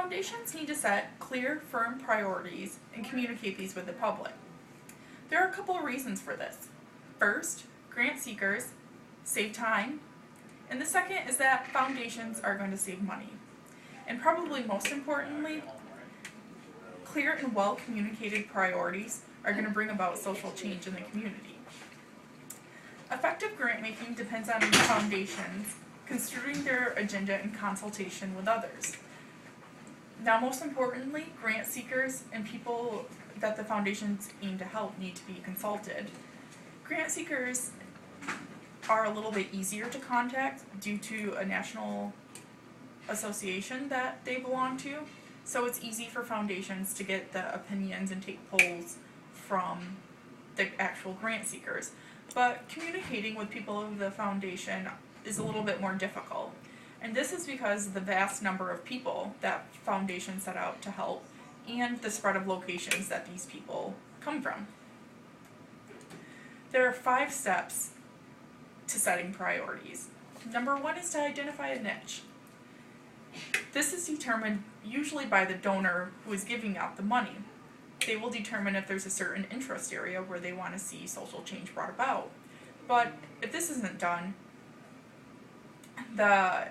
Foundations need to set clear, firm priorities and communicate these with the public. There are a couple of reasons for this. First, grant seekers save time, and the second is that foundations are going to save money. And probably most importantly, clear and well communicated priorities are going to bring about social change in the community. Effective grant making depends on foundations construing their agenda in consultation with others. Now, most importantly, grant seekers and people that the foundations aim to help need to be consulted. Grant seekers are a little bit easier to contact due to a national association that they belong to, so it's easy for foundations to get the opinions and take polls from the actual grant seekers. But communicating with people of the foundation is a little bit more difficult. And this is because of the vast number of people that foundations set out to help and the spread of locations that these people come from. There are 5 steps to setting priorities. Number 1 is to identify a niche. This is determined usually by the donor who is giving out the money. They will determine if there's a certain interest area where they want to see social change brought about. But if this isn't done, the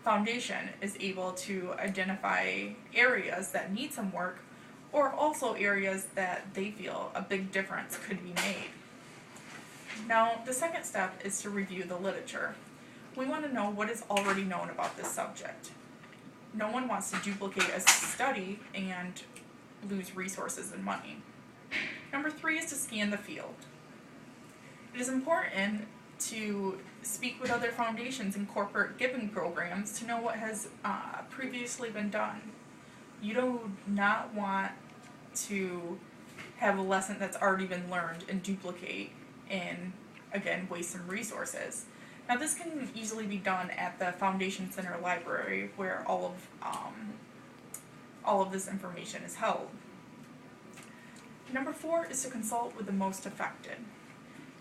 foundation is able to identify areas that need some work, or also areas that they feel a big difference could be made. Now, the second step is to review the literature. We want to know what is already known about this subject. No one wants to duplicate a study and lose resources and money. Number 3 is to scan the field. It is important to speak with other foundations and corporate giving programs to know what has previously been done. You do not want to have a lesson that's already been learned and duplicate and, again, waste some resources. Now, this can easily be done at the Foundation Center Library, where all of this information is held. Number 4 is to consult with the most affected.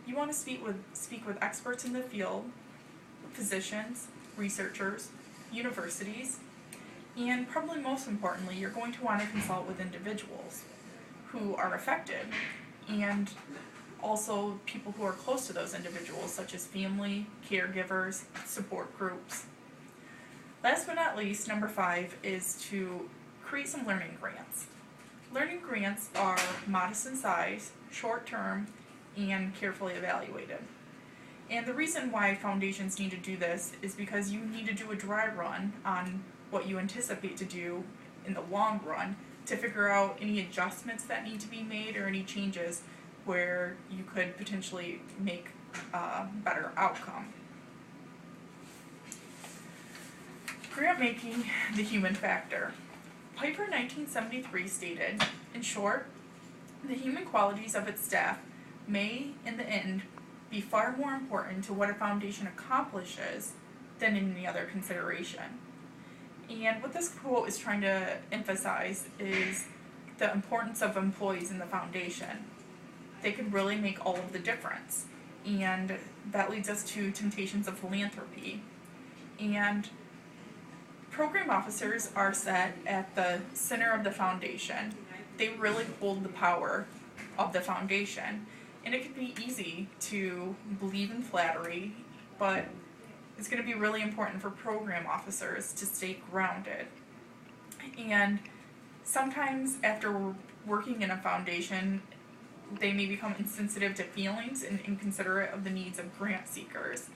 You want to speak with experts in the field, physicians, researchers, universities, and probably most importantly, you're going to want to consult with individuals who are affected, and also people who are close to those individuals, such as family, caregivers, support groups. Last but not least, number 5 is to create some learning grants. Learning grants are modest in size, short-term, and carefully evaluated. And the reason why foundations need to do this is because you need to do a dry run on what you anticipate to do in the long run to figure out any adjustments that need to be made or any changes where you could potentially make a better outcome. Grant making, the human factor. Piper 1973 stated, in short, the human qualities of its staff may, in the end, be far more important to what a foundation accomplishes than any other consideration. And what this quote is trying to emphasize is the importance of employees in the foundation. They can really make all of the difference. And that leads us to temptations of philanthropy. And program officers are set at the center of the foundation. They really hold the power of the foundation. And it can be easy to believe in flattery, but it's going to be really important for program officers to stay grounded. And sometimes after working in a foundation, they may become insensitive to feelings and inconsiderate of the needs of grant seekers.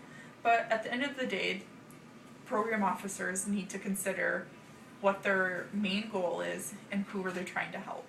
But at the end of the day, program officers need to consider what their main goal is and who are they trying to help.